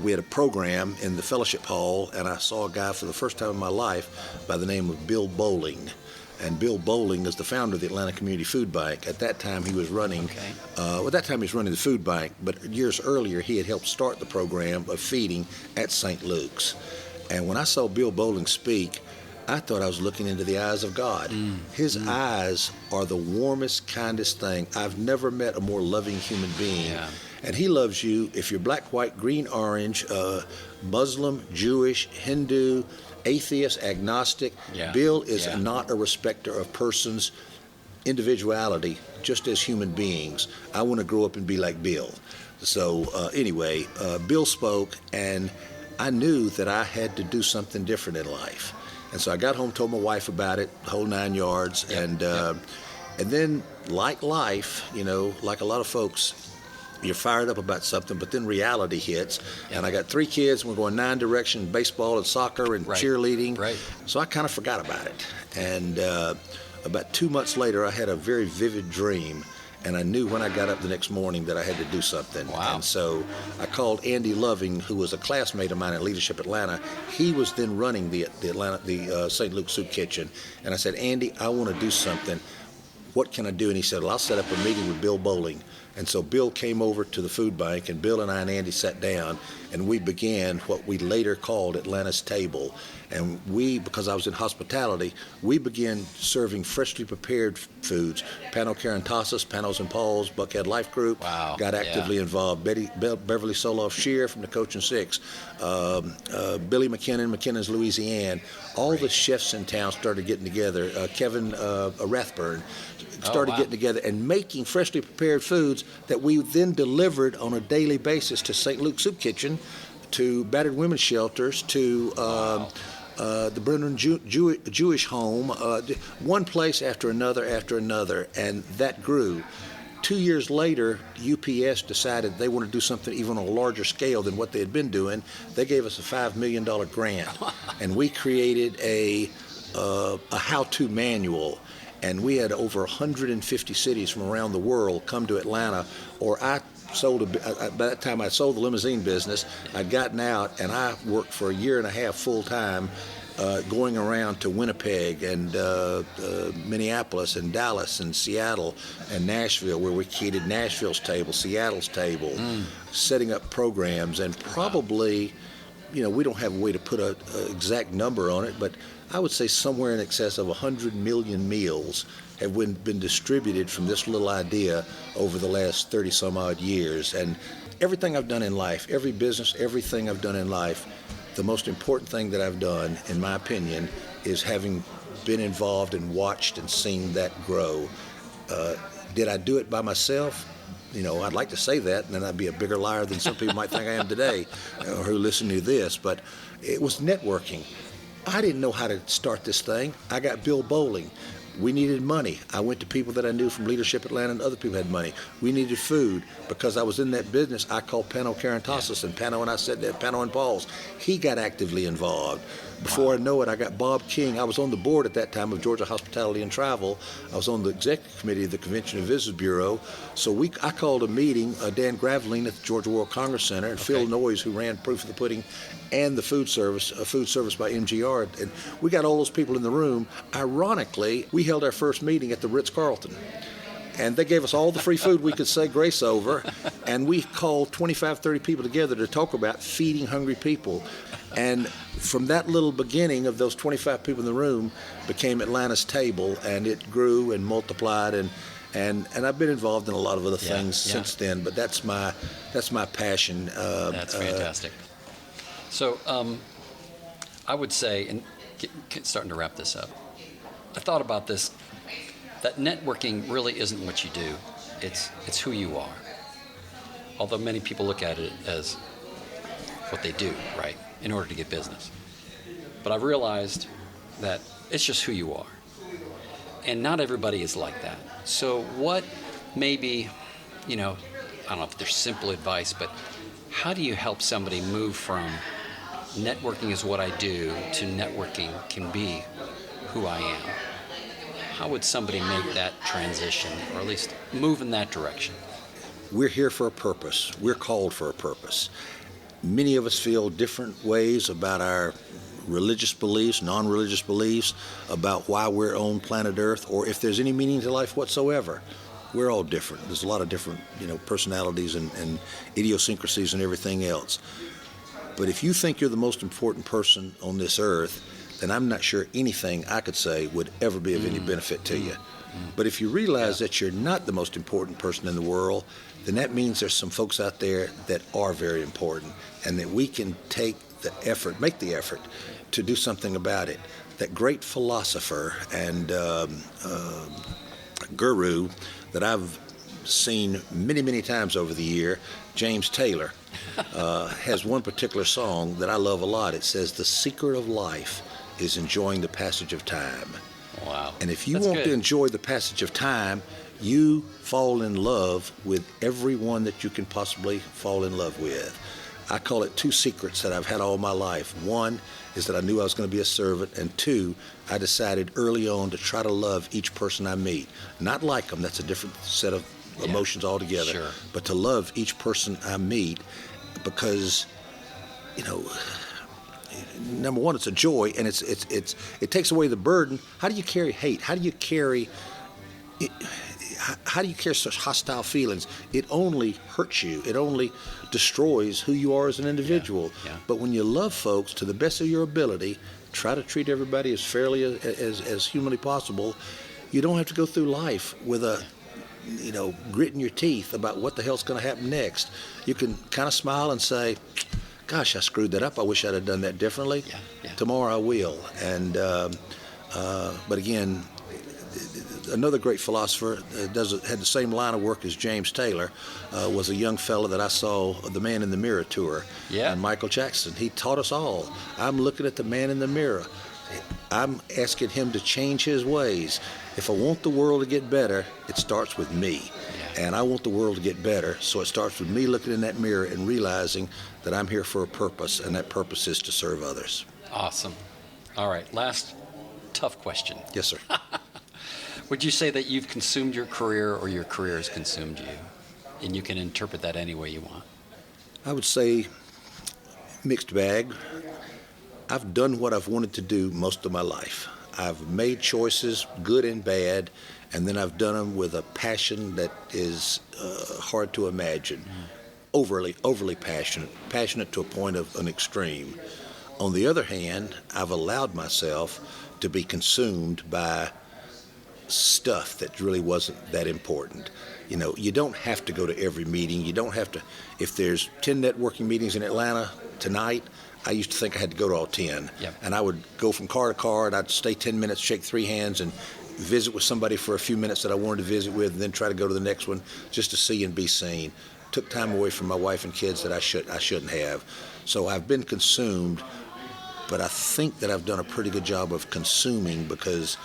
we had a program in the fellowship hall, and I saw a guy for the first time in my life by the name of Bill Bowling. And Bill Bowling is the founder of the Atlanta Community Food Bank. At that time, he was running, the food bank, but years earlier, he had helped start the program of feeding at St. Luke's. And when I saw Bill Bowling speak, I thought I was looking into the eyes of God. His eyes are the warmest, kindest thing. I've never met a more loving human being. Yeah. And he loves you if you're black, white, green, orange, Muslim, Jewish, Hindu, atheist, agnostic. Yeah. Bill is not a respecter of persons' individuality, just as human beings. I want to grow up and be like Bill. So anyway, Bill spoke, and I knew that I had to do something different in life. And so I got home, told my wife about it, the whole 9 yards. And then, like life, like a lot of folks, you're fired up about something, but then reality hits. And I got 3 kids, and we're going 9 directions, baseball and soccer and cheerleading. Right. So I kind of forgot about it. And about 2 months later, I had a very vivid dream. And I knew when I got up the next morning that I had to do something. Wow. And so I called Andy Loving, who was a classmate of mine at Leadership Atlanta. He was then running the St. Luke's Soup Kitchen. And I said, "Andy, I want to do something. What can I do?" And he said, "Well, I'll set up a meeting with Bill Bowling." And so Bill came over to the food bank, and Bill and I and Andy sat down, and we began what we later called Atlanta's Table. And we, because I was in hospitality, we began serving freshly prepared foods. Pano Carantasas, Panos and Paul's, Buckhead Life Group, got actively involved. Beverly Soloff Shear from the Coach and Six, Billy McKinnon's Louisiana. All the chefs in town started getting together. Kevin Rathburn started getting together and making freshly prepared foods that we then delivered on a daily basis to St. Luke's Soup Kitchen, to battered women's shelters, to the Brennan Jewish Home, one place after another, and that grew. 2 years later, UPS decided they wanted to do something even on a larger scale than what they had been doing. They gave us a $5 million grant, and we created a how-to manual. And we had over 150 cities from around the world come to Atlanta, or I sold, by that time I sold the limousine business. I'd gotten out, and I worked for a year and a half full time, going around to Winnipeg and Minneapolis and Dallas and Seattle and Nashville, where we created Nashville's table, Seattle's table, setting up programs. And probably, we don't have a way to put an exact number on it, but I would say somewhere in excess of 100 million meals have been distributed from this little idea over the last 30 some odd years. And everything I've done in life, every business, everything I've done in life, the most important thing that I've done, in my opinion, is having been involved and watched and seen that grow. Did I do it by myself? I'd like to say that, and then I'd be a bigger liar than some people might think I am today, who listen to this. But it was networking. I didn't know how to start this thing. I got Bill Bowling. We needed money. I went to people that I knew from Leadership Atlanta, and other people had money. We needed food. Because I was in that business, I called Pano Carantasas, and Pano and I said that, Pano and Paul's. He got actively involved. Before I know it, I got Bob King. I was on the board at that time of Georgia Hospitality and Travel. I was on the executive committee of the Convention and Visitors Bureau. So I called a meeting, Dan Graveline at the Georgia World Congress Center, and Phil Noyes, who ran Proof of the Pudding, and the food service by MGR. And we got all those people in the room. Ironically, we held our first meeting at the Ritz-Carlton. And they gave us all the free food we could say grace over. And we called 25, 30 people together to talk about feeding hungry people. And from that little beginning of those 25 people in the room became Atlanta's Table, and it grew and multiplied. And I've been involved in a lot of other things since then. But that's my passion. That's fantastic. So I would say, and starting to wrap this up, I thought about this, that networking really isn't what you do. It's who you are. Although many people look at it as what they do, right, in order to get business. But I've realized that it's just who you are. And not everybody is like that. So what maybe, I don't know if there's simple advice, but how do you help somebody move from networking is what I do to networking can be who I am? How would somebody make that transition, or at least move in that direction? We're here for a purpose. We're called for a purpose. Many of us feel different ways about our religious beliefs, non-religious beliefs, about why we're on planet Earth, or if there's any meaning to life whatsoever. We're all different. There's a lot of different, personalities and idiosyncrasies and everything else. But if you think you're the most important person on this earth, then I'm not sure anything I could say would ever be of any benefit to you. But if you realize that you're not the most important person in the world, then that means there's some folks out there that are very important, and that we can make the effort to do something about it. That great philosopher and guru that I've seen many, many times over the year, James Taylor, has one particular song that I love a lot. It says, "The secret of life is enjoying the passage of time." Wow. And if you want to enjoy the passage of time, you fall in love with everyone that you can possibly fall in love with. I call it two secrets that I've had all my life. One is that I knew I was going to be a servant, and two, I decided early on to try to love each person I meet. Not like them, that's a different set of emotions altogether, sure. But to love each person I meet, because, number one, it's a joy, and it takes away the burden. How do you carry hate? How do you carry how do you carry such hostile feelings? It only hurts you. It only destroys who you are as an individual. Yeah. But when you love folks to the best of your ability, try to treat everybody as fairly as humanly possible, you don't have to go through life with a, gritting your teeth about what the hell's going to happen next. You can kind of smile and say, gosh, I screwed that up. I wish I'd have done that differently. Yeah. Tomorrow I will. And but again, another great philosopher had the same line of work as James Taylor, was a young fellow that I saw the Man in the Mirror tour. Yeah. And Michael Jackson. He taught us all. I'm looking at the man in the mirror. I'm asking him to change his ways. If I want the world to get better, it starts with me. Yeah. And I want the world to get better, so it starts with me looking in that mirror and realizing that I'm here for a purpose, and that purpose is to serve others. Awesome. All right, last tough question. Yes, sir. Would you say that you've consumed your career or your career has consumed you? And you can interpret that any way you want. I would say mixed bag. I've done what I've wanted to do most of my life. I've made choices, good and bad, and then I've done them with a passion that is hard to imagine. Overly passionate to a point of an extreme. On the other hand, I've allowed myself to be consumed by stuff that really wasn't that important. You don't have to go to every meeting. You don't have to. If there's 10 networking meetings in Atlanta tonight, I used to think I had to go to all 10. Yep. And I would go from car to car, and I'd stay 10 minutes, shake 3 hands, and visit with somebody for a few minutes that I wanted to visit with, and then try to go to the next one just to see and be seen. Took time away from my wife and kids that I shouldn't have. So I've been consumed, but I think that I've done a pretty good job of consuming, because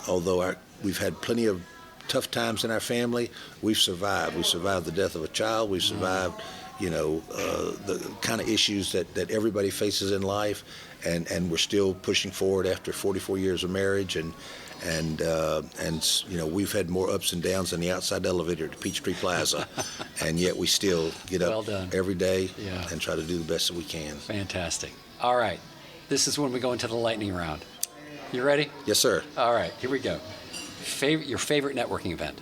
although we've had plenty of tough times in our family, we've survived. We survived the death of a child. We've survived, the kind of issues that everybody faces in life, and we're still pushing forward after 44 years of marriage, and we've had more ups and downs than the outside elevator at Peachtree Plaza, and yet we still get up every day and try to do the best that we can. Fantastic. All right, this is when we go into the lightning round. You ready? Yes, sir. All right, here we go. Your favorite networking event?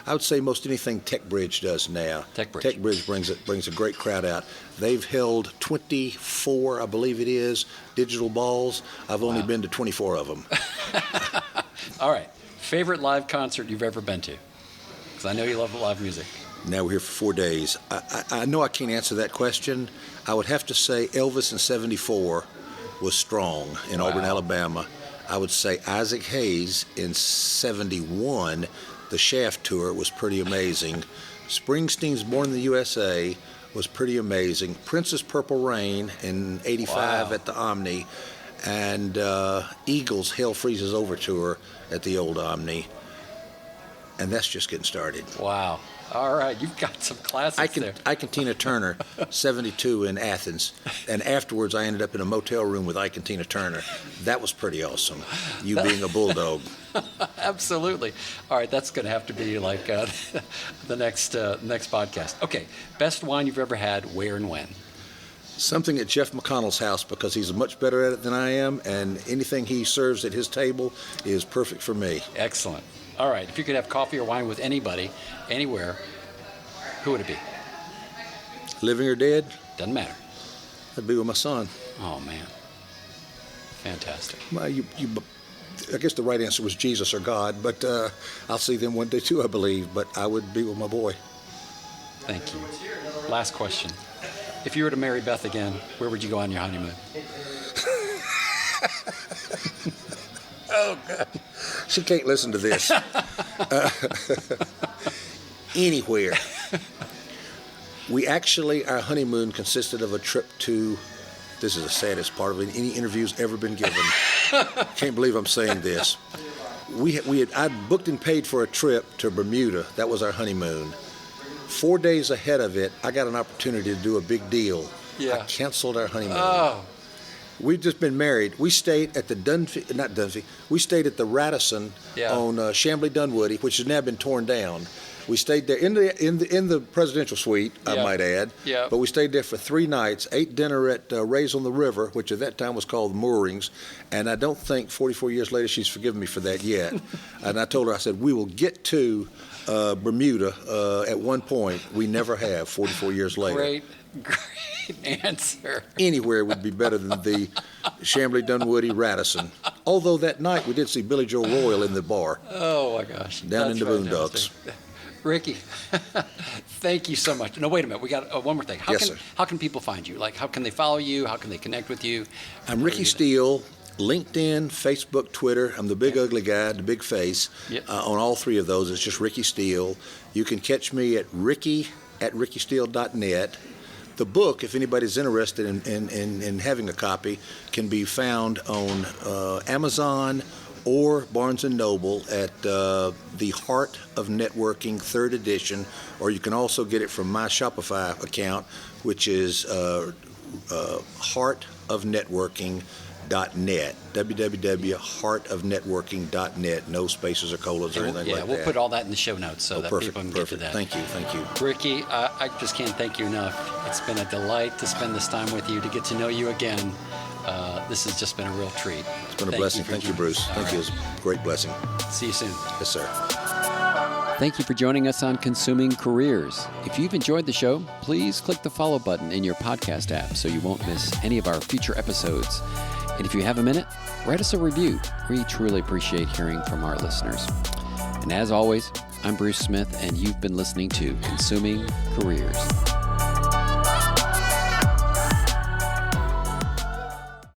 I would say most anything TechBridge does now. TechBridge brings a great crowd out. They've held 24, I believe it is, digital balls. I've only been to 24 of them. All right. Favorite live concert you've ever been to? Because I know you love live music. Now we're here for 4 days. I know I can't answer that question. I would have to say Elvis in '74 was strong in Auburn, Alabama. I would say Isaac Hayes in '71. The Shaft Tour was pretty amazing. Springsteen's Born in the USA was pretty amazing. Prince's Purple Rain in '85 at the Omni, and Eagles' Hell Freezes Over Tour at the old Omni. And that's just getting started. Wow. All right, you've got some classics there. Ike and Tina Turner, '72 in Athens, and afterwards I ended up in a motel room with Ike and Tina Turner. That was pretty awesome, you being a bulldog. Absolutely. All right, that's going to have to be like the next podcast. Okay, best wine you've ever had, where and when? Something at Jeff McConnell's house, because he's much better at it than I am, and anything he serves at his table is perfect for me. Excellent. All right, if you could have coffee or wine with anybody, anywhere, who would it be? Living or dead? Doesn't matter. I'd be with my son. Oh, man. Fantastic. Well, I guess the right answer was Jesus or God, but I'll see them one day too, I believe, but I would be with my boy. Thank you. Last question. If you were to marry Beth again, where would you go on your honeymoon? Oh, God. She can't listen to this. Anywhere. Our honeymoon consisted of a trip to, this is the saddest part of it, any interview's ever been given. Can't believe I'm saying this. I'd booked and paid for a trip to Bermuda. That was our honeymoon. 4 days ahead of it, I got an opportunity to do a big deal. Yeah. I canceled our honeymoon. Oh. We'd just been married. We stayed at we stayed at the Radisson on Chamblee Dunwoody, which has now been torn down. We stayed there in the presidential suite, I might add. Yeah. But we stayed there for 3 nights, ate dinner at Ray's on the River, which at that time was called Moorings. And I don't think 44 years later she's forgiven me for that yet. And I told her, I said, we will get to Bermuda at one point. We never have 44 years later. Great answer. Anywhere would be better than the Chambly Dunwoody Radisson. Although that night we did see Billy Joe Royal in the bar. Oh my gosh. Down in the Boondocks. Ricky, thank you so much. No, wait a minute. We got one more thing. Yes, sir. How can people find you? Like, how can they follow you? How can they connect with you? I'm Ricky Steele, LinkedIn, Facebook, Twitter. I'm the big ugly guy, the big face. Yep. On all 3 of those, it's just Ricky Steele. You can catch me at ricky@rickysteele.net. The book, if anybody's interested in having a copy, can be found on Amazon or Barnes & Noble at The Heart of Networking, 3rd edition, or you can also get it from my Shopify account, which is heartofnetworking.net, www.heartofnetworking.net, no spaces or colons or anything like that. Yeah, we'll put all that in the show notes so that people can get to that. Thank you. Ricky, I just can't thank you enough. It's been a delight to spend this time with you, to get to know you again. This has just been a real treat. It's been a blessing. Thank you, Bruce. Thank you. It was a great blessing. See you soon. Yes, sir. Thank you for joining us on Consuming Careers. If you've enjoyed the show, please click the follow button in your podcast app so you won't miss any of our future episodes. And if you have a minute, write us a review. We truly appreciate hearing from our listeners. And as always, I'm Bruce Smith, and you've been listening to Consuming Careers.